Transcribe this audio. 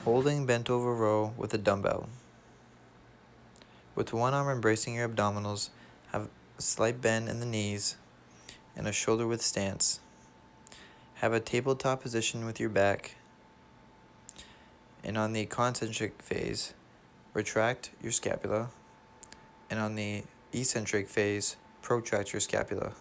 Holding bent over row with a dumbbell. With one arm embracing your abdominals, have a slight bend in the knees and a shoulder width stance. Have a tabletop position with your back. And on the concentric phase, retract your scapula. And on the eccentric phase, protract your scapula.